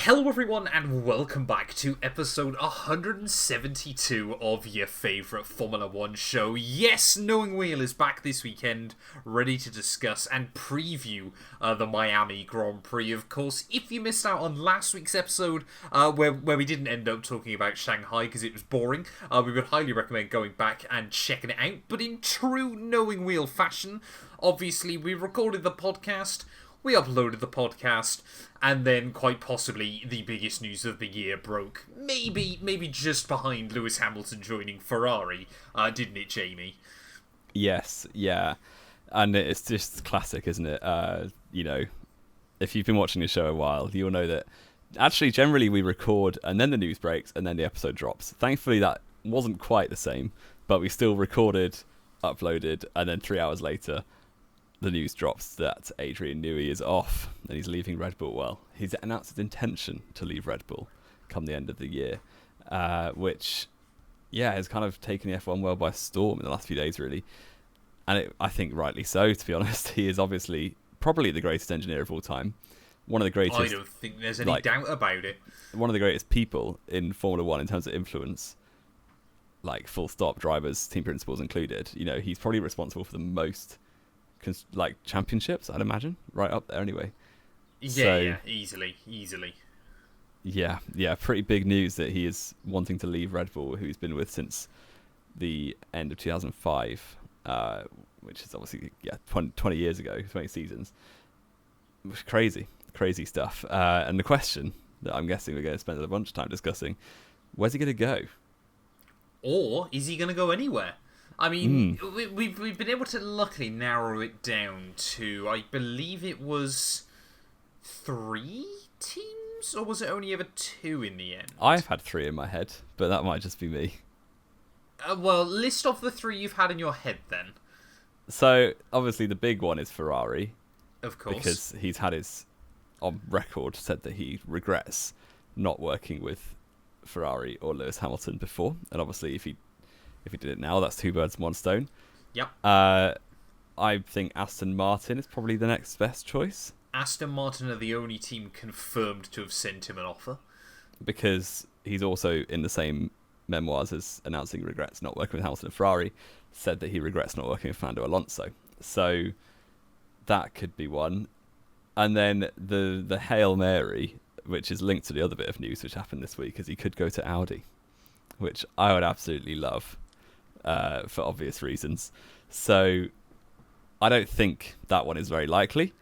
Hello everyone and welcome back to episode 172 of your favourite Formula 1 show. Yes, Knowing Wheel is back this weekend, ready to discuss and preview the Miami Grand Prix. Of course, if you missed out on last week's episode, where we didn't end up talking about Shanghai because it was boring, we would highly recommend going back and checking it out. But in true Knowing Wheel fashion, obviously we recorded the podcast, we uploaded the podcast, and then quite possibly the biggest news of the year broke. Maybe just behind Lewis Hamilton joining Ferrari, didn't it, Jamie? Yes, yeah. And it's just classic, isn't it? If you've been watching the show a while, you'll know that actually generally we record and then the news breaks and then the episode drops. Thankfully that wasn't quite the same, but we still recorded, uploaded, and then 3 hours later the news drops that Adrian Newey is off and he's leaving Red Bull. Well, he's announced his intention to leave Red Bull come the end of the year, which, has kind of taken the F1 world by storm in the last few days, really. And I think rightly so, to be honest. He is obviously probably the greatest engineer of all time. One of the greatest... I don't think there's any doubt about it. One of the greatest people in Formula 1 in terms of influence, like full stop, drivers, team principals included. You know, he's probably responsible for the most... championships, I'd imagine, right up there anyway. Yeah, easily. Yeah, pretty big news that he is wanting to leave Red Bull, who he's been with since the end of 2005, which is obviously 20 years ago, 20 seasons. It was crazy stuff. And the question that I'm guessing we're going to spend a bunch of time discussing, where's he going to go? Or is he going to go anywhere? I mean, we've been able to luckily narrow it down to, I believe it was 3 teams? Or was it only ever 2 in the end? I've had 3 in my head, but that might just be me. Well, list off the 3 you've had in your head then. So, obviously the big one is Ferrari. Of course. Because he's had his, on record, said that he regrets not working with Ferrari or Lewis Hamilton before. And obviously if he did it now, that's 2 birds, 1 stone. Yep. I think Aston Martin is probably the next best choice. Aston Martin are the only team confirmed to have sent him an offer. Because he's also in the same memoirs as announcing regrets not working with Hamilton and Ferrari, said that he regrets not working with Fernando Alonso. So that could be one. And then the Hail Mary, which is linked to the other bit of news which happened this week, is he could go to Audi, which I would absolutely love. For obvious reasons. So I don't think that one is very likely,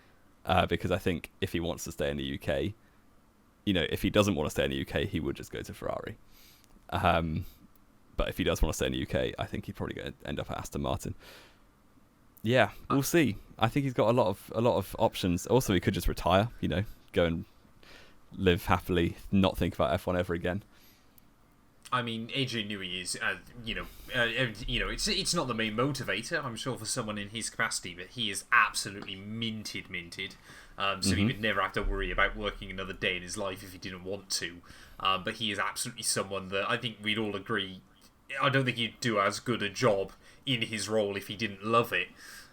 because I think if he wants to stay in the UK, if he doesn't want to stay in the UK, he would just go to Ferrari. But if he does want to stay in the UK, I think he'd probably going to end up at Aston Martin. Yeah, we'll see. I think he's got a lot of options. Also, he could just retire, go and live happily, not think about F1 ever again. I mean, Adrian Newey is, it's not the main motivator, I'm sure, for someone in his capacity, but he is absolutely minted. So he would never have to worry about working another day in his life if he didn't want to. But he is absolutely someone that I think we'd all agree, I don't think he'd do as good a job in his role if he didn't love it.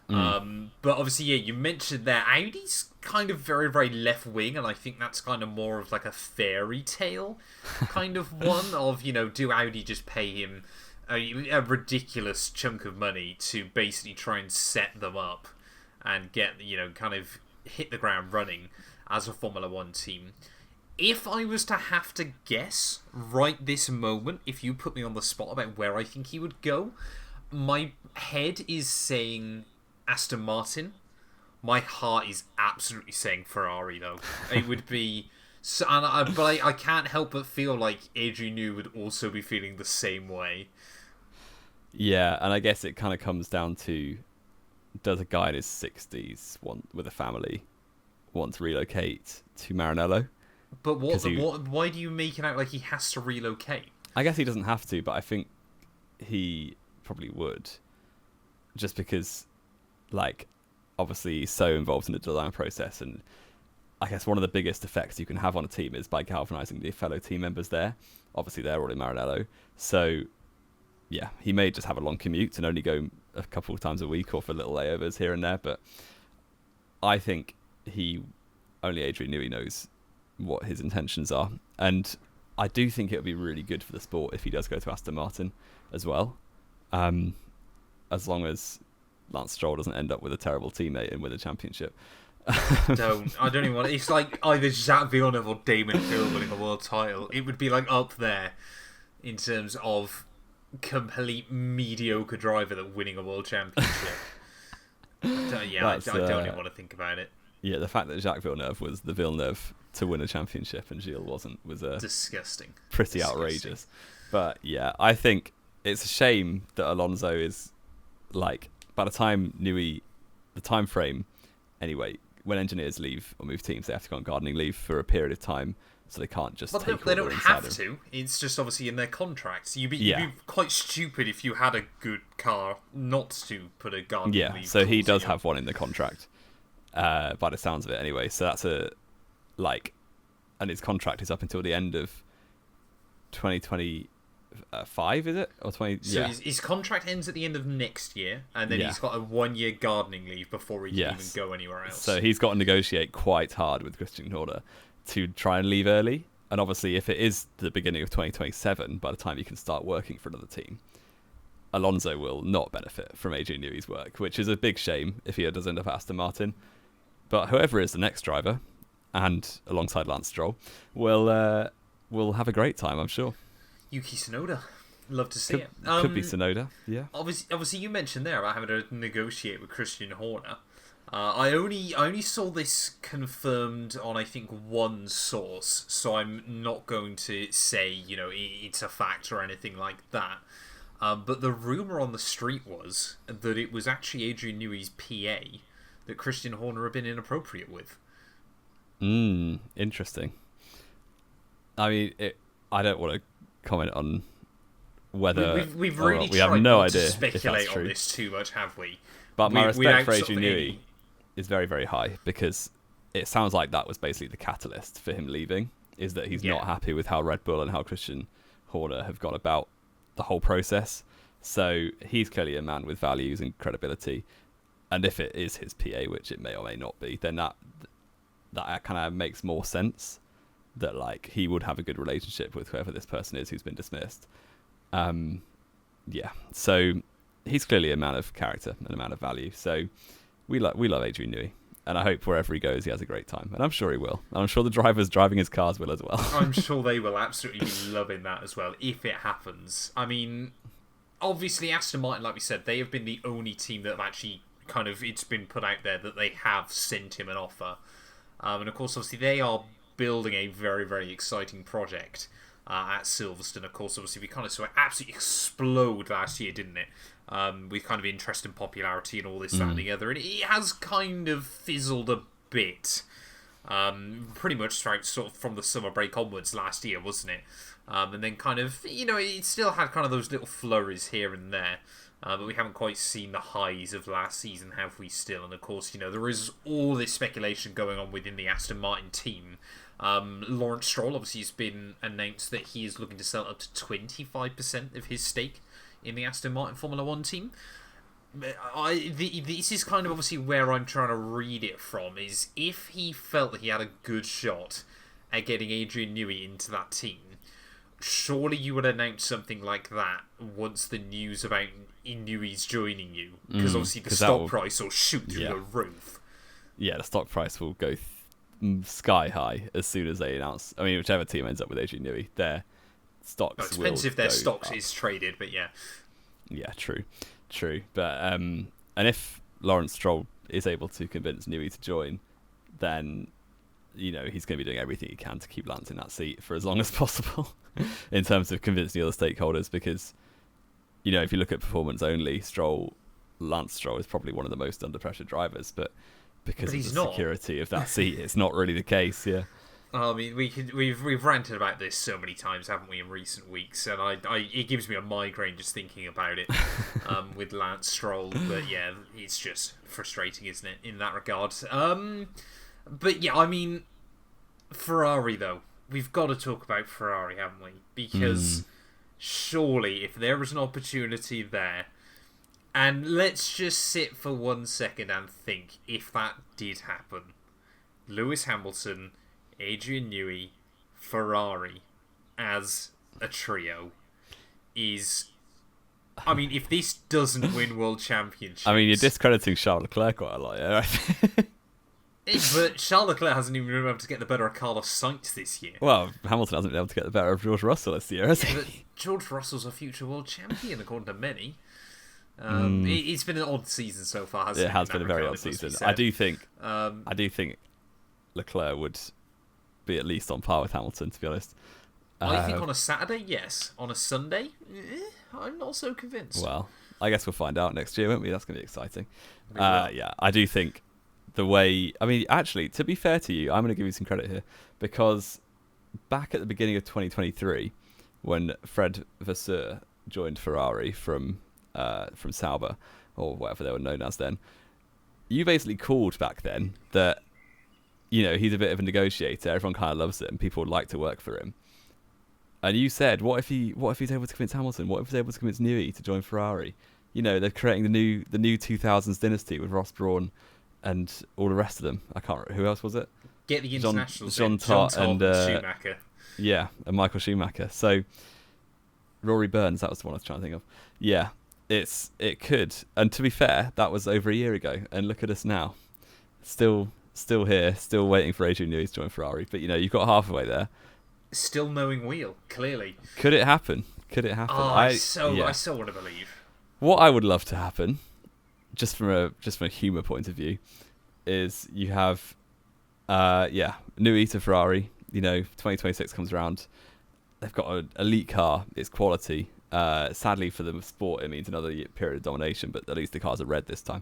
But obviously, you mentioned there, Audi's kind of very, very left wing, and I think that's kind of more of like a fairy tale kind of one of, do Audi just pay him a ridiculous chunk of money to basically try and set them up and get, kind of hit the ground running as a Formula 1 team. If I was to have to guess right this moment, if you put me on the spot about where I think he would go, my head is saying Aston Martin. My heart is absolutely saying Ferrari, though. It would be... but I can't help but feel like Adrian Newey would also be feeling the same way. Yeah, and I guess it kind of comes down to, does a guy in his 60s with a family want to relocate to Maranello? But why do you make it out like he has to relocate? I guess he doesn't have to, but I think he probably would. Just because... obviously he's so involved in the design process, and I guess one of the biggest effects you can have on a team is by galvanizing the fellow team members there. Obviously they're all in Maranello, so yeah, he may just have a long commute and only go a couple of times a week or for little layovers here and there, but I think only Adrian Newey knows what his intentions are. And I do think it would be really good for the sport if he does go to Aston Martin as well, as long as Lance Stroll doesn't end up with a terrible teammate and win a championship. I don't even want. It's like either Jacques Villeneuve or Damon Hill winning a world title. It would be like up there in terms of complete mediocre driver that winning a world championship. I don't even want to think about it. Yeah, the fact that Jacques Villeneuve was the Villeneuve to win a championship and Gilles wasn't was disgusting. Pretty outrageous. But yeah, I think it's a shame that Alonso is like, by the time Newey, the time frame anyway, when engineers leave or move teams, they have to go on gardening leave for a period of time, so they can't just take they don't have to. It's just obviously in their contracts. You'd be quite stupid if you had a good car not to put a gardening leave. Yeah, so he does have one in the contract, by the sounds of it anyway. So that's and his contract is up until the end of 2025, is it? Or 20? So his contract ends at the end of next year, and then he's got a 1-year gardening leave before he can even go anywhere else. So he's got to negotiate quite hard with Christian Horner to try and leave early. And obviously, if it is the beginning of 2027, by the time you can start working for another team, Alonso will not benefit from Adrian Newey's work, which is a big shame if he does end up at Aston Martin. But whoever is the next driver, and alongside Lance Stroll, will have a great time, I'm sure. Yuki Tsunoda. Love to see it. Could be Tsunoda, yeah. Obviously, you mentioned there about having to negotiate with Christian Horner. I only saw this confirmed on, I think, one source, so I'm not going to say, it's a fact or anything like that. But the rumour on the street was that it was actually Adrian Newey's PA that Christian Horner had been inappropriate with. Interesting. I mean, I don't want to comment on whether we've really we have no idea to speculate if that's true. On this too much, have we? But my respect for Adrian Newey is very, very high, because it sounds like that was basically the catalyst for him leaving, is that he's not happy with how Red Bull and how Christian Horner have gone about the whole process. So he's clearly a man with values and credibility, and if it is his PA, which it may or may not be, then that kind of makes more sense, that like he would have a good relationship with whoever this person is who's been dismissed. So he's clearly a man of character and a man of value. So we love Adrian Newey, and I hope wherever he goes he has a great time, and I'm sure he will. And I'm sure the drivers driving his cars will as well. I'm sure they will absolutely be loving that as well if it happens. I mean, obviously Aston Martin, like we said, they have been the only team that have actually it's been put out there that they have sent him an offer. And of course, obviously, they are building a very, very exciting project at Silverstone. Of course, obviously, we kind of saw it absolutely explode last year, didn't it? With kind of interest and popularity and all this, that, and the other. And it has kind of fizzled a bit. Pretty much throughout sort of from the summer break onwards last year, wasn't it? And then kind of, it still had kind of those little flurries here and there. But we haven't quite seen the highs of last season, have we still? And of course, there is all this speculation going on within the Aston Martin team. Lawrence Stroll obviously has been announced that he is looking to sell up to 25% of his stake in the Aston Martin Formula 1 team. This is kind of obviously where I'm trying to read it from, is if he felt that he had a good shot at getting Adrian Newey into that team, surely you would announce something like that once the news about Newey's joining you, because obviously the stock price will shoot through the roof. Yeah, the stock price will go sky high as soon as they announce. I mean, whichever team ends up with Adrian Newey, their stocks will depends if their stocks up. Is traded, but yeah. Yeah, true. But and if Lawrence Stroll is able to convince Newey to join, then he's going to be doing everything he can to keep Lance in that seat for as long as possible in terms of convincing the other stakeholders, because if you look at performance only, Lance Stroll is probably one of the most under pressure drivers, but because of the security of that seat, it's not really the case. Yeah. I mean, we've ranted about this so many times, haven't we, in recent weeks? And it gives me a migraine just thinking about it with Lance Stroll. But yeah, it's just frustrating, isn't it, in that regard? But yeah, I mean, Ferrari though, we've got to talk about Ferrari, haven't we? Because surely, if there was an opportunity there, and let's just sit for 1 second and think if that did happen, Lewis Hamilton Adrian Newey, Ferrari as a trio is... I mean, if this doesn't win World Championships... I mean, you're discrediting Charles Leclerc quite a lot, yeah. But Charles Leclerc hasn't even been able to get the better of Carlos Sainz this year. Well, Hamilton hasn't been able to get the better of George Russell this year, has he? But George Russell's a future world champion, according to many. It's been an odd season so far, hasn't it? It has been a very odd season. I do think Leclerc would be at least on par with Hamilton, to be honest. I think on a Saturday, yes. On a Sunday, I'm not so convinced. Well, I guess we'll find out next year, won't we? That's going to be exciting. Yeah, I do think the way... I mean, actually, to be fair to you, I'm going to give you some credit here, because back at the beginning of 2023, when Fred Vasseur joined Ferrari from Sauber, or whatever they were known as then, you basically called back then that, you know, he's a bit of a negotiator, everyone kind of loves him, people would like to work for him. And you said, what if he's able to convince Hamilton? What if he's able to convince Newey to join Ferrari? You know, they're creating the new 2000s dynasty with Ross Brawn and all the rest of them. I can't remember. Who else was it? Get the internationals. Jean Todt and Schumacher. Yeah, and Michael Schumacher. So Rory Burns, that was the one I was trying to think of. Yeah, it could. And to be fair, that was over a year ago. And look at us now. Still here, still waiting for Adrian Newey to join Ferrari. But, you know, you've got halfway there. Still knowing wheel, clearly. Could it happen? Oh, I so want to believe. What I would love to happen, just from a humour point of view, is you have, Newey to Ferrari. You know, 2026 comes around. They've got an elite car. It's quality. Sadly for the sport, it means another period of domination. But at least the cars are red this time.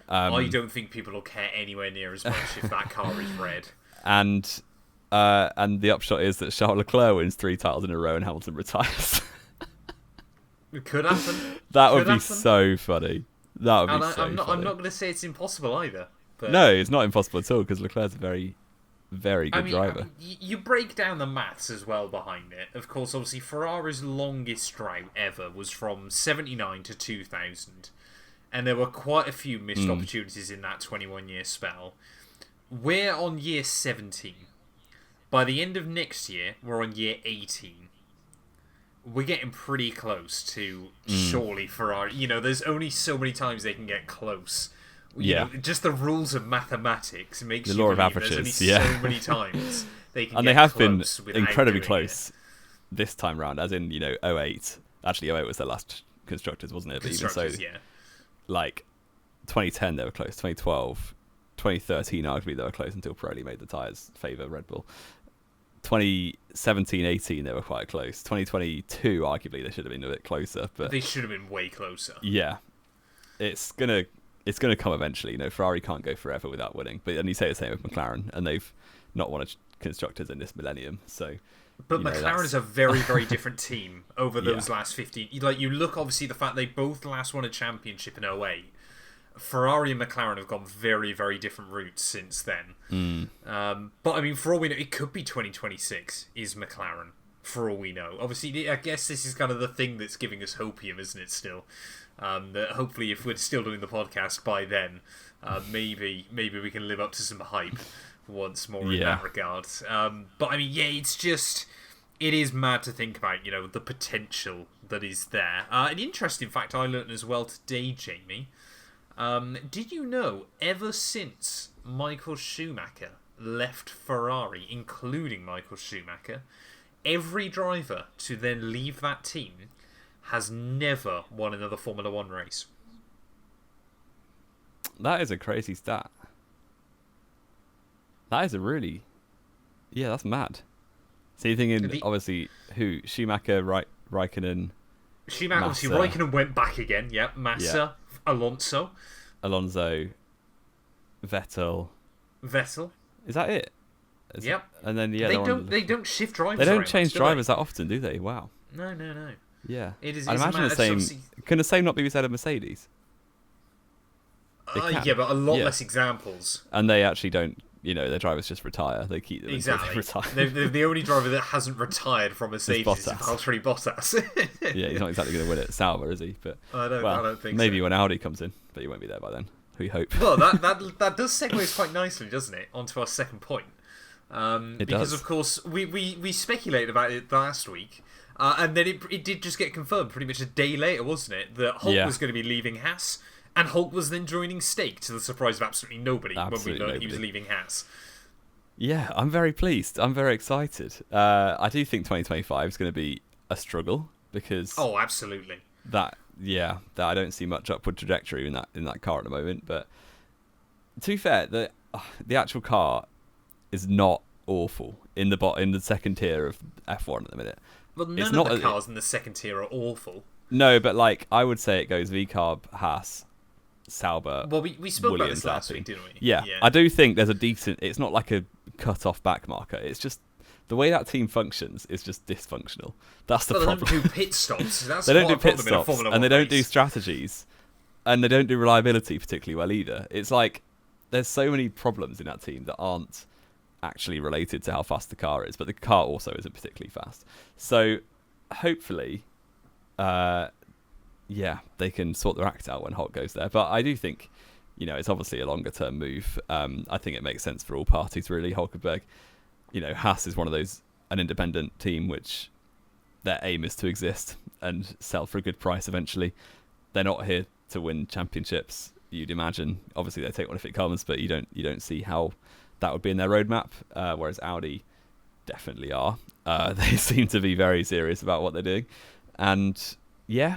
I don't think people will care anywhere near as much if that car is red. And the upshot is that Charles Leclerc wins 3 titles in a row and Hamilton retires. It could happen. That would be so funny. That would be so funny. I'm not going to say it's impossible either. But... No, it's not impossible at all, because Leclerc's a very, very good driver. You break down the maths as well behind it. Of course, obviously, Ferrari's longest drought ever was from 79 to 2000. And there were quite a few missed opportunities in that 21-year spell. We're on year 17. By the end of next year, we're on year 18. We're getting pretty close to surely Ferrari. You know, there's only so many times they can get close. You know, just the rules of mathematics makes the you law of believe averages. There's only so many times they can and get they have close been incredibly close this time round, as in, you know, 08. Actually, 08 was their last constructors, wasn't it? But even so, like 2010 they were close. 2012, 2013 arguably they were close until Pirelli made the tyres favour Red Bull. 2017-18 they were quite close. 2022 arguably they should have been a bit closer, but they should have been way closer. Yeah, it's gonna come eventually. You know, Ferrari can't go forever without winning. But and you say the same with McLaren, and they've not won constructors in this millennium. So, but McLaren is a very, very different team over those last 15. Like, you look, obviously, the fact they both last won a championship in 08. Ferrari and McLaren have gone very, very different routes since then. But I mean, for all we know, it could be 2026 is McLaren. For all we know, obviously, I guess this is kind of the thing that's giving us hopium, isn't it? Still, that hopefully, if we're still doing the podcast by then, maybe we can live up to some hype once more in that regard. But I mean, it is mad to think about, you know, the potential that is there. An interesting fact I learned as well today, Jamie. Did you know, ever since Michael Schumacher left Ferrari, including Michael Schumacher, every driver to then leave that team has never won another Formula 1 race? That is a crazy stat. That is a really... Yeah, that's mad. So you're thinking, obviously, who? Schumacher, Raikkonen... Schumacher, obviously, Raikkonen went back again. Yep, Massa, Alonso, Vettel. Is that it? Yep. And then they don't shift drivers. They don't change drivers that often, do they? Wow. No. Yeah. It is. I imagine the same. Can the same not be said of Mercedes? Yeah, but a lot less examples. And they actually don't. You know, their drivers just retire. They keep them exactly. Until they retire. The only driver that hasn't retired from Mercedes is Valtteri Bottas. Yeah, he's not exactly going to win it at Sauber, is he? But I don't think maybe so. When Audi comes in, but he won't be there by then. We hope. Well, that does segue quite nicely, doesn't it, onto our second point. Because does. of course we speculated about it last week, and then it did just get confirmed pretty much a day later, wasn't it? That Hulk was going to be leaving Haas, and Hulk was then joining Stake, to the surprise of absolutely nobody when we learned he was leaving Haas. Yeah, I'm very pleased. I'm very excited. I do think 2025 is going to be a struggle because absolutely. That I don't see much upward trajectory in that car at the moment. But to be fair, the actual car is not awful in the second tier of F1 at the minute. Well, none of the cars in the second tier are awful. No, but like I would say it goes V-Carb, Haas, Sauber. Well, we spoke Williams, about this last week, didn't we? Yeah, I do think there's a decent. It's not like a cut-off back marker. It's just the way that team functions is just dysfunctional. That's the problem. They don't do pit stops. That's they don't do pit stops, and they don't do strategies, and they don't do reliability particularly well either. It's like there's so many problems in that team that aren't actually related to how fast the car is, but the car also isn't particularly fast. So hopefully, they can sort their act out when Hulk goes there. But I do think, it's obviously a longer term move. I think it makes sense for all parties really. Hulkenberg, Haas is one of those, an independent team which their aim is to exist and sell for a good price eventually. They're not here to win championships, you'd imagine. Obviously they take one if it comes, but you don't see how that would be in their roadmap, whereas Audi definitely are. They seem to be very serious about what they're doing. And yeah,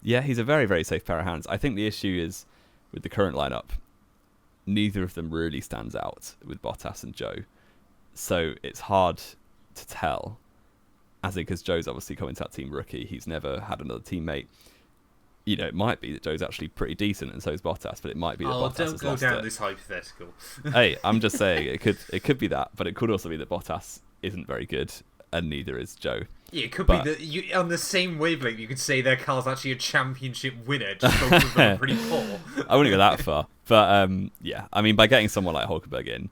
he's a very, very safe pair of hands. I think the issue is with the current lineup, neither of them really stands out with Bottas and Joe. So it's hard to tell, as in because Joe's obviously coming to that team rookie. He's never had another teammate. It might be that Joe's actually pretty decent, and so is Bottas. But it might be that Bottas has lost it. Don't go down this hypothetical. Hey, I'm just saying it could be that, but it could also be that Bottas isn't very good, and neither is Joe. Yeah, it could be that on the same wavelength, you could say their car's actually a championship winner. Just both of them are pretty poor. I wouldn't go that far, but I mean, by getting someone like Hulkenberg in,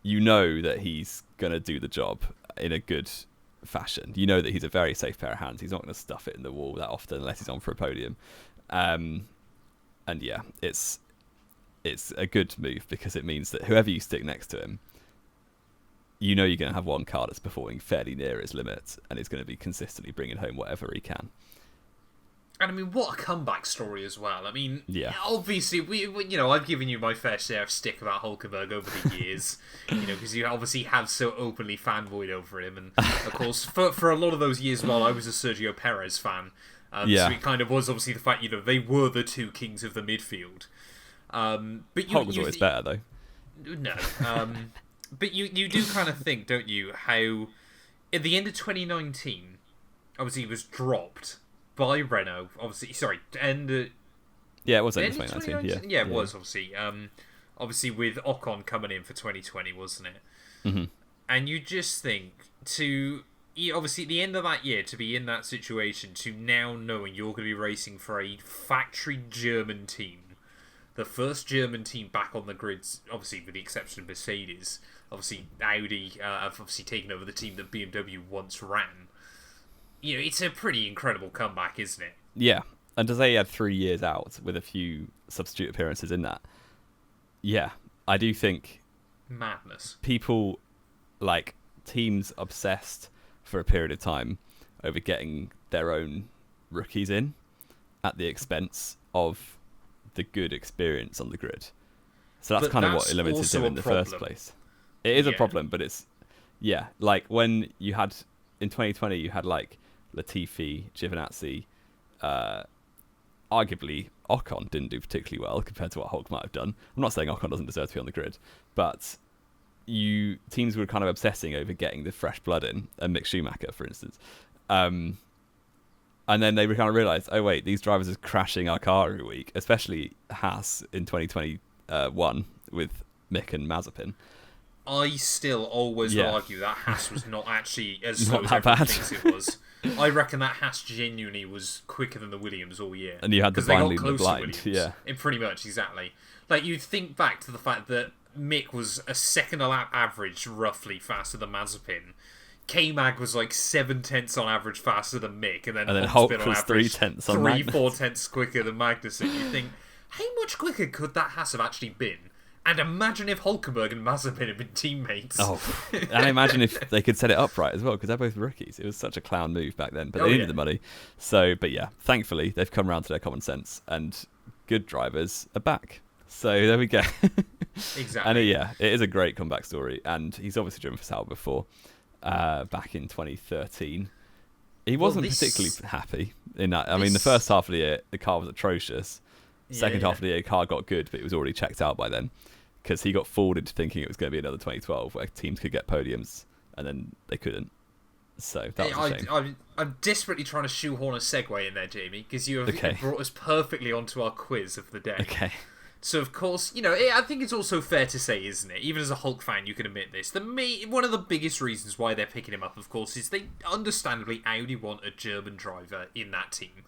that he's gonna do the job in a good fashion. That he's a very safe pair of hands. He's not going to stuff it in the wall that often unless he's on for a podium. And yeah, it's a good move because it means that whoever you stick next to him, you're going to have one car that's performing fairly near his limit and is going to be consistently bringing home whatever he can. And I mean, what a comeback story as well. I mean, yeah. Obviously, I've given you my fair share of stick about Hulkenberg over the years, because you obviously have so openly fanboyed over him. And of course, for a lot of those years, while I was a Sergio Perez fan, so it kind of was obviously the fact, they were the two kings of the midfield. But Hulk was always better, though. No. But you do kind of think, don't you, how at the end of 2019, obviously he was dropped by Renault, obviously. Sorry, and it was in 2019. Yeah, it was obviously. Obviously with Ocon coming in for 2020, wasn't it? Mm-hmm. And you just think obviously at the end of that year to be in that situation, to now knowing you're going to be racing for a factory German team, the first German team back on the grids, obviously with the exception of Mercedes. Obviously Audi have obviously taken over the team that BMW once ran. It's a pretty incredible comeback, isn't it? Yeah, and to say he had 3 years out with a few substitute appearances in that, yeah, I do think madness. People, like teams, obsessed for a period of time over getting their own rookies in at the expense of the good experience on the grid. So that's kind of what limited him in the first place. It is a problem, but it's like when you had in 2020, you had like Latifi, Giovinazzi, arguably Ocon didn't do particularly well compared to what Hulk might have done. I'm not saying Ocon doesn't deserve to be on the grid, but teams were kind of obsessing over getting the fresh blood in, and Mick Schumacher, for instance. And then they kind of realised, oh wait, these drivers are crashing our car every week, especially Haas in 2021 with Mick and Mazepin. I still always argue that Haas was not actually as slow as that everyone bad. thinks it was. I reckon that Haas genuinely was quicker than the Williams all year. And you had the blind leading the blind. Yeah. Pretty much, exactly. Like, you'd think back to the fact that Mick was a second a lap average, roughly, faster than Mazepin. K-Mag was like 7/10 on average faster than Mick, and then Hulk on was average 3/10 on Magnus. 3-4 tenths quicker than Magnussen. You think, how much quicker could that Haas have actually been? And imagine if Hulkenberg and Mazepin had been teammates. Oh, and imagine if they could set it up right as well, because they're both rookies. It was such a clown move back then, but they needed the money. So, but yeah, thankfully they've come around to their common sense, and good drivers are back. So there we go. Exactly. And yeah, it is a great comeback story, and he's obviously driven for Sauber before, back in 2013. He wasn't particularly happy in that. I mean, the first half of the year, the car was atrocious. Second half of the year, the car got good, but it was already checked out by then, because he got fooled into thinking it was going to be another 2012 where teams could get podiums, and then they couldn't. So that was a shame. I'm desperately trying to shoehorn a segue in there, Jamie, because you have brought us perfectly onto our quiz of the day. Okay. So, of course, I think it's also fair to say, isn't it? Even as a Hulk fan, you can admit this. One of the biggest reasons why they're picking him up, of course, is they understandably Audi want a German driver in that team.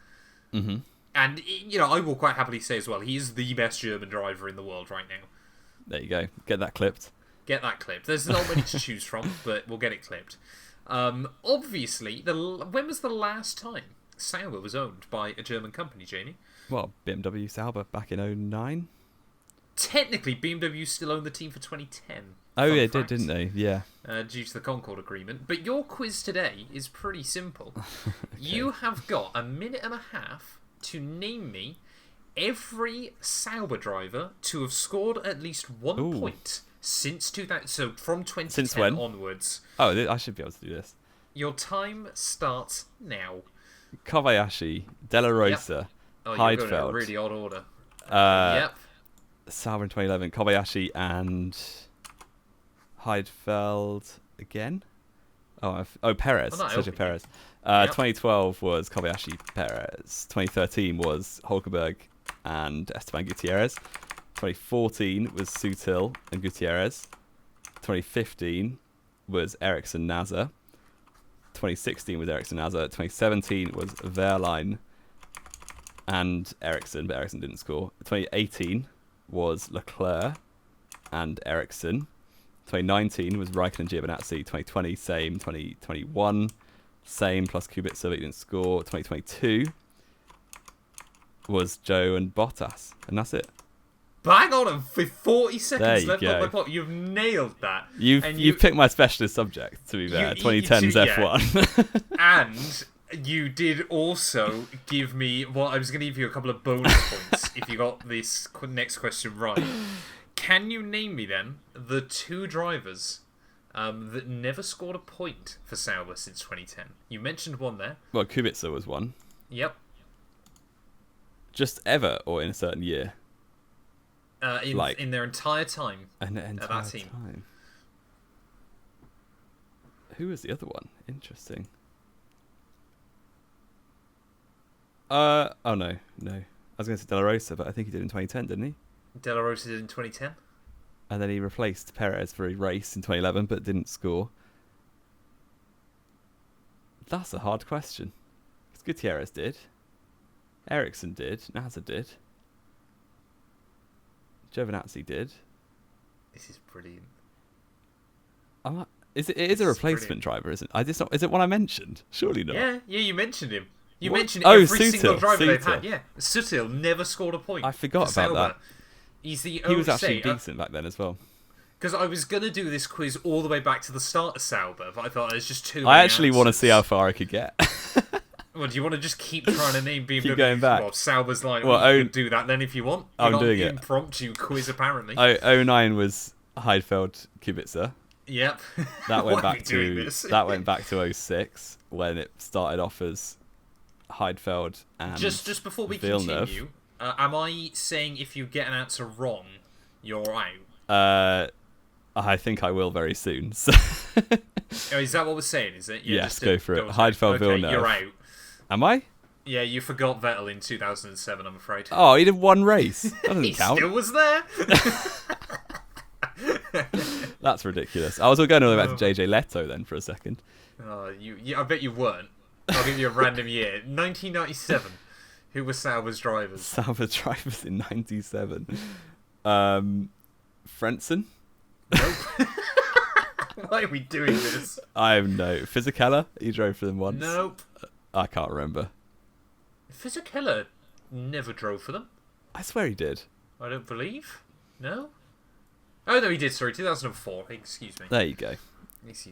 Mm-hmm. And, I will quite happily say as well, he is the best German driver in the world right now. There you go. Get that clipped. There's not many to choose from, but we'll get it clipped. Obviously, when was the last time Sauber was owned by a German company, Jamie? Well, BMW Sauber back in 2009. Technically, BMW still owned the team for 2010. Oh, yeah, it did, didn't they? Yeah. Due to the Concorde Agreement. But your quiz today is pretty simple. Okay. You have got a minute and a half to name me every Sauber driver to have scored at least 1 point since 2000. So from 2010 onwards. Oh, I should be able to do this. Your time starts now. Kobayashi, Della Rosa, Heidfeld. Heidfeld. You're going in a really odd order. Yep. Sauber in 2011, Kobayashi and Heidfeld again. Perez. Sergio Perez. 2012 was Kobayashi, Perez. 2013 was Hulkenberg and Esteban Gutierrez. 2014 was Sutil and Gutierrez. 2015 was Ericsson Nasser. 2016 was Ericsson Nasser. 2017 was Wehrlein and Ericsson, but Ericsson didn't score. 2018 was Leclerc and Ericsson. 2019 was Raikkonen and Giovinazzi. 2020 same. 2021 same plus Kubica, but he didn't score. 2022 was Joe and Bottas, and that's it. Bang on, with 40 seconds left on the clock. You've nailed that. You've picked my specialist subject, to be fair. 2010's F1. And you did also give me... Well, I was going to give you a couple of bonus points if you got this next question right. Can you name me, then, the two drivers that never scored a point for Sauber since 2010? You mentioned one there. Well, Kubica was one. Yep. Just ever, or in a certain year? In their entire time at that team. Time. Who was the other one? Interesting. Oh no. I was going to say De La Rosa, but I think he did in 2010, didn't he? De La Rosa did in 2010. And then he replaced Perez for a race in 2011, but didn't score. That's a hard question. Because Gutierrez did. Ericsson did. Nasser did. Giovinazzi did. This is brilliant. It is a replacement driver, isn't it? Is it one I mentioned? Surely not. Yeah, you mentioned him. You mentioned every single driver they've had. Yeah, Sutil never scored a point. I forgot about that. He was actually decent back then as well. Because I was going to do this quiz all the way back to the start of Sauber, but I thought there's just too many I actually answers. want to see how far I could get. Well, do you want to just keep trying to name BMW? Keep going back. Well, Sauber's like, you can do that then if you want. I'm doing it. Impromptu quiz, apparently. 09 was Heidfeld Kubica. Yep. That went back to 06 when it started off as Heidfeld and just before we Villeneuve. continue, am I saying if you get an answer wrong, you're out? I think I will very soon. So is that what we're saying? Is it? Yes, go for it. Heidfeld Villeneuve. You're out. Am I? Yeah, you forgot Vettel in 2007, I'm afraid. Oh, he did one race. That doesn't count. He still was there. That's ridiculous. I was going all the way back to JJ Leto then for a second. I bet you weren't. I'll give you a random year. 1997. Who were Sauber's drivers? Sauber's drivers in 97. Frentzen? Nope. Why are we doing this? I have no. Fisichella? He drove for them once. Nope. I can't remember. Fisichella never drove for them. I swear he did. I don't believe. No? Oh no, he did. Sorry, 2004. Excuse me. There you go.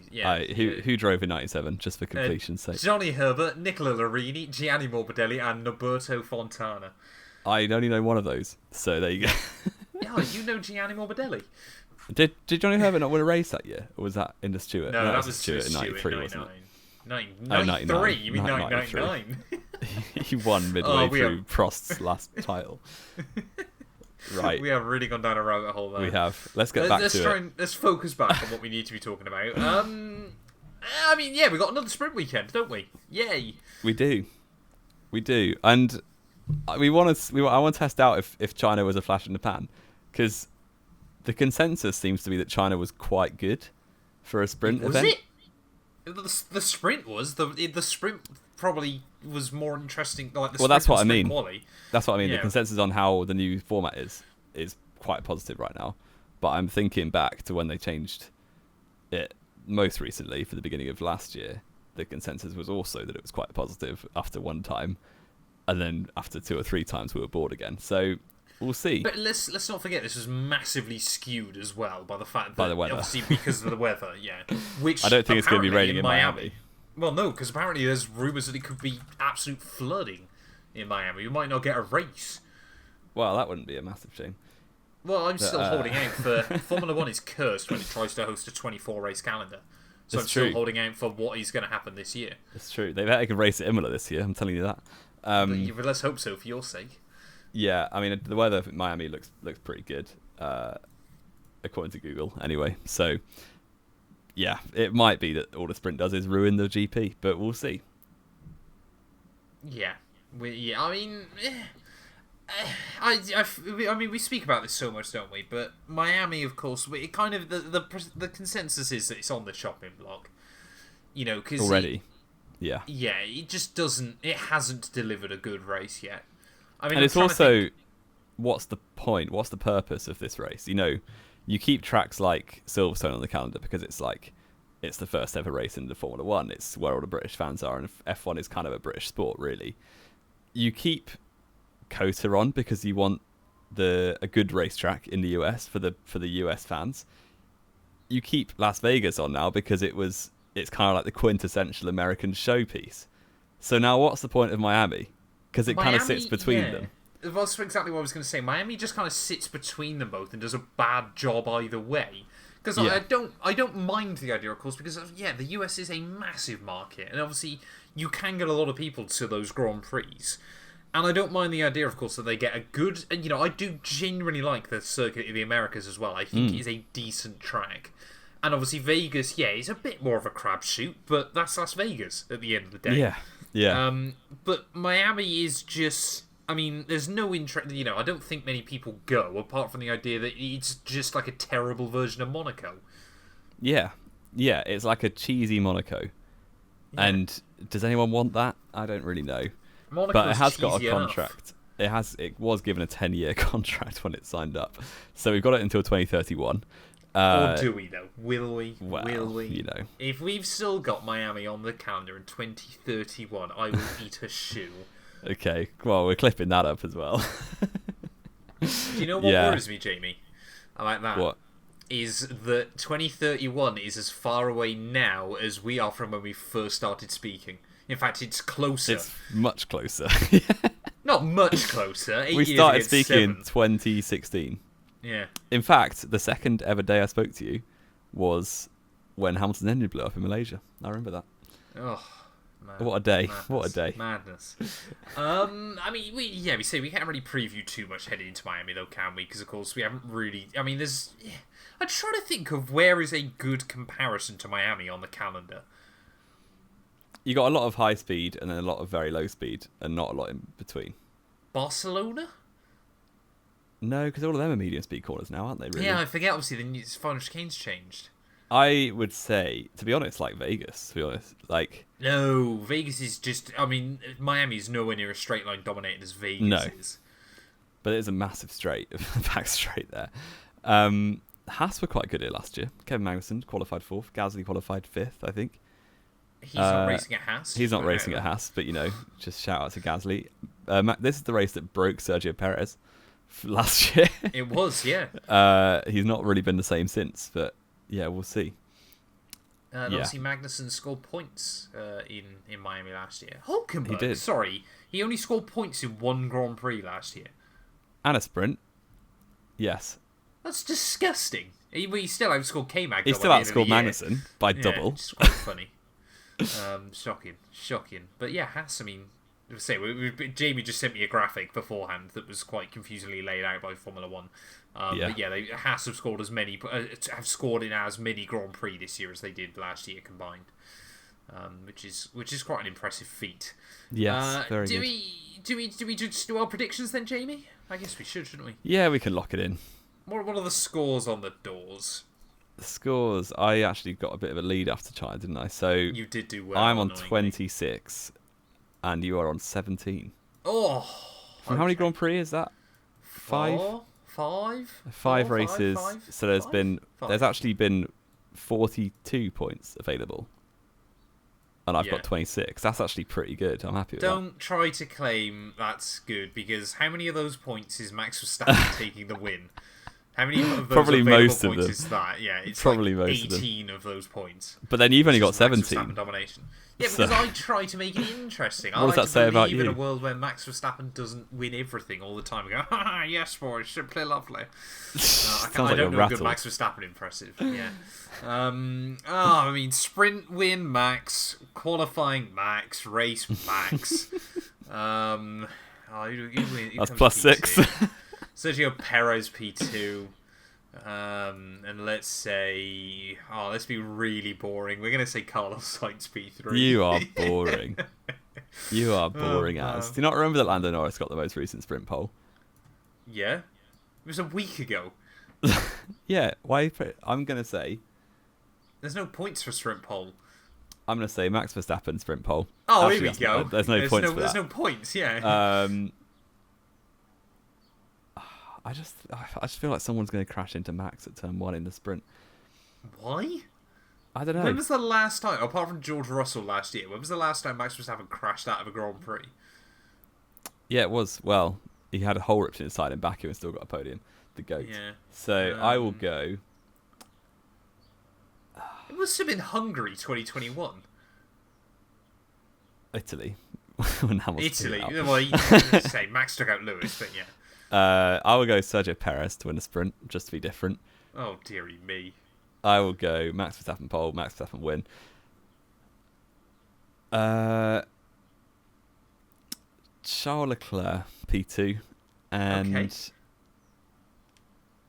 Yeah. Who drove in 97, just for completion's sake? Johnny Herbert, Nicola Larini, Gianni Morbidelli, and Norberto Fontana. I only know one of those, so there you go. Yeah, you know Gianni Morbidelli. Did Johnny Herbert not win a race that year, or was that in the Stewart? No, that was Stewart in '93, wasn't it? 93. You mean 1999? He won midway through Prost's last title. Right. We have really gone down a rabbit hole there. We have. Let's get back to it. Let's focus back on what we need to be talking about. I mean, yeah, we got another sprint weekend, don't we? Yay! We do, and I want to test out if China was a flash in the pan, because the consensus seems to be that China was quite good for a sprint event. Was it? The sprint was the sprint probably was more interesting. Like the well, that's what I mean. Quali. That's what I mean. Yeah. The consensus on how the new format is quite positive right now. But I'm thinking back to when they changed it most recently for the beginning of last year. The consensus was also that it was quite positive after one time, and then after 2 or 3 times we were bored again. So we'll see. But let's not forget this was massively skewed as well by the fact that by the weather. Obviously because of the weather. Yeah. Which I don't think it's going to be raining in Miami. Well, no, because apparently there's rumours that it could be absolute flooding in Miami. We might not get a race. Well, that wouldn't be a massive shame. Well, I'm still holding out for... Formula 1 is cursed when it tries to host a 24-race calendar. So I'm still holding out for what is going to happen this year. It's true. They bet they could race at Imola this year, I'm telling you that. But let's hope so, for your sake. Yeah, I mean, the weather in Miami looks pretty good, according to Google, anyway. So... yeah, it might be that all the sprint does is ruin the GP, but we'll see. Yeah, I mean, I mean, we speak about this so much, don't we? But Miami, of course, it kind of the consensus is that it's on the chopping block. You know, because already, yeah, it just doesn't. It hasn't delivered a good race yet. I mean, and it's also, what's the point? What's the purpose of this race? You know. You keep tracks like Silverstone on the calendar because it's the first ever race in the Formula 1. It's where all the British fans are, and F1 is kind of a British sport, really. You keep COTA on because you want a good racetrack in the US for the US fans. You keep Las Vegas on now because it's kind of like the quintessential American showpiece. So now what's the point of Miami? Because it kind of sits between them. That's exactly what I was going to say. Miami just kind of sits between them both and does a bad job either way. Because I don't mind the idea, of course, because the US is a massive market, and obviously you can get a lot of people to those Grand Prix. And I don't mind the idea, of course, that they get a good... And, I do genuinely like the Circuit of the Americas as well. I think it is a decent track. And obviously Vegas, is a bit more of a crapshoot, but that's Las Vegas at the end of the day. Yeah. But Miami is just... I mean, there's no interest... I don't think many people go, apart from the idea that it's just like a terrible version of Monaco. Yeah, it's like a cheesy Monaco. Yeah. And does anyone want that? I don't really know. Monaco's but it has got a contract. Enough. It was given a 10-year contract when it signed up. So we've got it until 2031. Or do we, though? Will we? Well, Will we? If we've still got Miami on the calendar in 2031, I will eat a shoe. Okay, well, we're clipping that up as well. Do you know what worries me, Jamie? I like that. What? Is that 2031 is as far away now as we are from when we first started speaking. In fact, it's closer. It's much closer. Not much closer. We started speaking in 2016. Yeah. In fact, the second ever day I spoke to you was when Hamilton's engine blew up in Malaysia. I remember that. Oh. Man, what a day! Madness, what a day! Madness. I mean, we say we can't really preview too much heading into Miami, though, can we? Because of course we haven't really. I mean, I try to think of where is a good comparison to Miami on the calendar. You got a lot of high speed and then a lot of very low speed, and not a lot in between. Barcelona? No, because all of them are medium speed corners now, aren't they? Really? Yeah, I forget. Obviously, the final chicane's changed. I would say, to be honest, like Vegas. To be honest, like no, Vegas is just. I mean, Miami is nowhere near a straight line dominated as Vegas is. But there's a massive back straight there. Haas were quite good here last year. Kevin Magnussen qualified 4th. Gasly qualified 5th, I think. He's not racing at Haas. He's not racing at Haas, but just shout out to Gasly. This is the race that broke Sergio Perez last year. It was, yeah. He's not really been the same since, but yeah, we'll see. Obviously, Magnussen scored points in Miami last year. Hulkenberg, He did. sorry, he only scored points in one Grand Prix last year. And a sprint. Yes. That's disgusting. He still outscored K-Mag. He still outscored Magnussen by double. It's quite funny. Shocking. But yeah, Haas, I mean, Jamie just sent me a graphic beforehand that was quite confusingly laid out by Formula One. But yeah, Haas have scored in as many Grand Prix this year as they did last year combined, which is quite an impressive feat. Yes, very good. Do we just do our predictions then, Jamie? I guess we should, shouldn't we? Yeah, we can lock it in. What are the scores on the doors? The scores, I actually got a bit of a lead after China, didn't I? So you did do well. I'm on 26, and you are on 17. Oh, From how many Grand Prix is that? Five races. So there's actually been 42 points available, and I've got 26. That's actually pretty good. I'm happy with that. Don't try to claim that's good, because how many of those points is Max Verstappen taking the win? How many of those probably most of points them. Is that? Yeah, it's probably like most 18 of those points. But then you've only got Max 17. Verstappen domination. Yeah, because I try to make it interesting. What does that say about you? In a world where Max Verstappen doesn't win everything all the time, I go, yes, boys, simply lovely. I don't know good Max Verstappen impressive. Yeah. I mean, sprint win Max, qualifying Max, race Max. That's plus 6. Sergio Perez P2. And let's be really boring. We're going to say Carlos Sainz P3. You are boring. You are boring as. Do you not remember that Lando Norris got the most recent sprint pole? Yeah. It was a week ago. Yeah. I'm going to say... There's no points for sprint pole. I'm going to say Max Verstappen sprint pole. Oh, here we go. There's no points for that. There's no points, yeah. I just feel like someone's going to crash into Max at turn 1 in the sprint. Why? I don't know. When was the last time, apart from George Russell last year, when was the last time Max Verstappen crashed out of a Grand Prix? Yeah, it was. Well, he had a hole ripped in his side in Baku and still got a podium. The GOAT. Yeah. So I will go... It must have been Hungary 2021. Italy. Italy. Well, you say Max took out Lewis, but yeah. I will go Sergio Perez to win the sprint, just to be different. Oh, dearie me. I will go Max Verstappen pole, Max Verstappen win. Charles Leclerc P2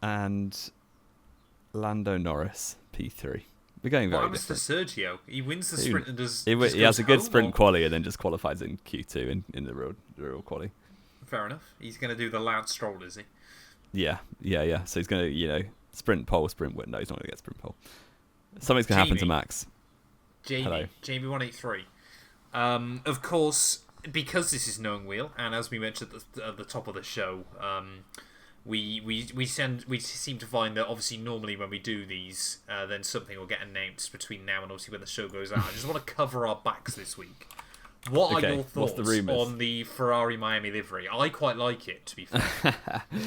and Lando Norris P3. We're going very different. What happens to Sergio? He wins the sprint and does. He has a good sprint quali and then just qualifies in Q2 in the real quali. Fair enough. He's going to do the Lance Stroll, is he? Yeah. So he's going to, sprint pole, sprint win. No, he's not going to get sprint pole. Something's going to happen to Max. Jamie183. Of course, because this is Knowing Wheel, and as we mentioned at the top of the show, we seem to find that obviously normally when we do these, then something will get announced between now and obviously when the show goes out. I just want to cover our backs this week. What are your thoughts on the Ferrari Miami livery? I quite like it, to be fair.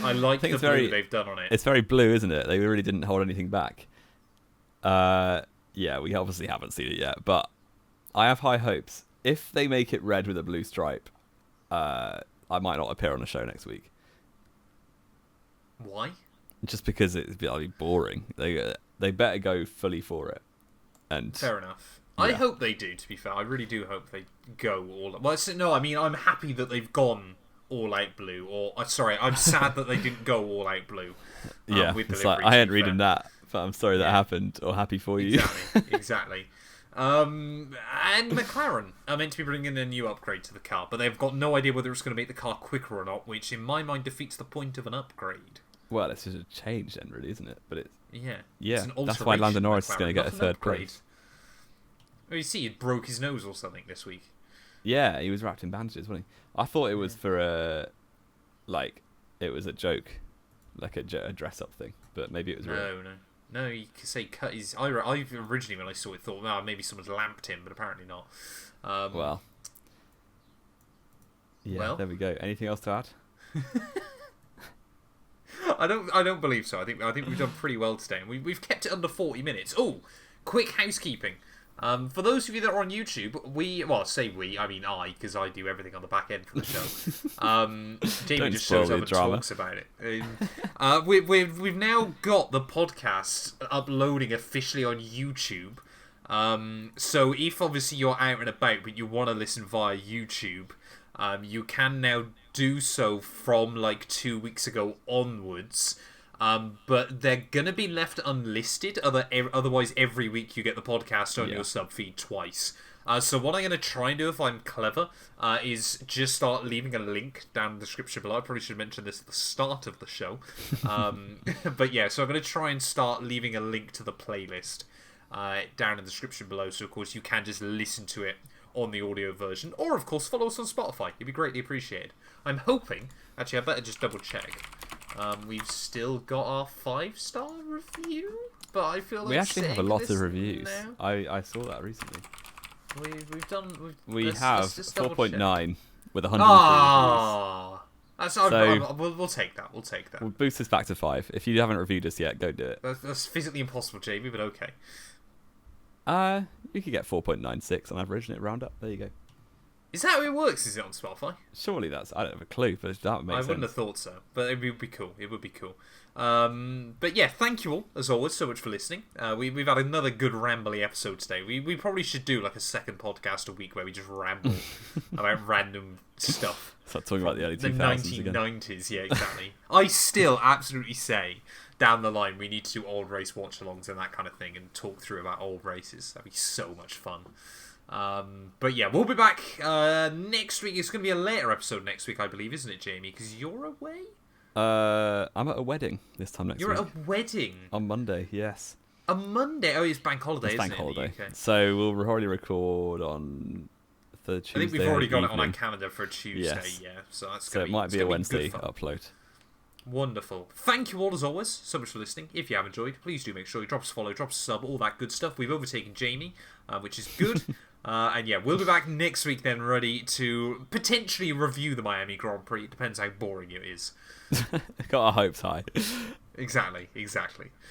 I like the blue they've done on it. It's very blue, isn't it? They really didn't hold anything back. Yeah, we obviously haven't seen it yet, but I have high hopes. If they make it red with a blue stripe, I might not appear on the show next week. Why? Just because it'd be boring. They better go fully for it. And fair enough. Yeah. I hope they do, to be fair. I really do hope they go all... Well, no, I mean, I'm happy that they've gone all out blue. I'm sad that they didn't go all out blue. With it's like, I ain't reading that, but I'm sorry that happened, or happy for you. Exactly. And McLaren are meant to be bringing a new upgrade to the car, but they've got no idea whether it's going to make the car quicker or not, which in my mind defeats the point of an upgrade. Well, it's just a change then, really, isn't it? But it's... Yeah. It's that's why Lando Norris is going to get a third place. Oh, you see, he broke his nose or something this week. Yeah, he was wrapped in bandages, wasn't he? I thought it was for it was a joke, like a dress-up thing, but maybe it was real. No, you could say cut his... I originally, when I saw it, thought, maybe someone's lamped him, but apparently not. Well, there we go. Anything else to add? I don't believe so. I think we've done pretty well today, and we've kept it under 40 minutes. Oh, quick housekeeping. For those of you that are on YouTube, I mean I, because I do everything on the back end for the show. Jamie just shows up and talks about it. We've now got the podcast uploading officially on YouTube. So if obviously you're out and about, but you want to listen via YouTube, you can now do so from like 2 weeks ago onwards. But they're going to be left unlisted, otherwise every week you get the podcast on your sub feed twice. So what I'm going to try and do, if I'm clever, is just start leaving a link down in the description below. I probably should mention this at the start of the show. But yeah, so I'm going to try and start leaving a link to the playlist down in the description below, so of course you can just listen to it on the audio version, or of course follow us on Spotify. It'd be greatly appreciated. I'm hoping, actually I better just double check. We've still got our 5-star review, but I feel like we actually have a lot of reviews. I saw that recently. We have 4.9 with 103 reviews. We'll take that. We'll boost this back to 5. If you haven't reviewed us yet, go do it. That's physically impossible, Jamie, but okay. You could get 4.96 on average, and it round up. There you go. Is that how it works? Is it on Spotify? Surely I don't have a clue, but that makes sense. I wouldn't have thought so, but it would be cool. But yeah, thank you all, as always, so much for listening. We've had another good rambly episode today. We probably should do like a second podcast a week where we just ramble about random stuff. Start talking about the early 2000s again. The 1990s, yeah, exactly. I still absolutely say, down the line, we need to do old race watch-alongs and that kind of thing and talk through about old races. That'd be so much fun. But yeah, we'll be back next week. It's going to be a later episode next week, I believe, isn't it, Jamie? Because you're away? I'm at a wedding this time next week. You're at a wedding? On Monday, yes. A Monday? Oh, it's bank holiday, isn't it? Bank holiday. So we'll already record on the Tuesday. I think we've already got it on our calendar for a Tuesday, yeah. So that's going to be, it might be a Wednesday upload. Wonderful. Thank you all, as always, so much for listening. If you have enjoyed, please do make sure you drop us a follow, drop us a sub, all that good stuff. We've overtaken Jamie, which is good. And yeah, we'll be back next week then, ready to potentially review the Miami Grand Prix. It depends how boring it is. Got our hopes high. Exactly.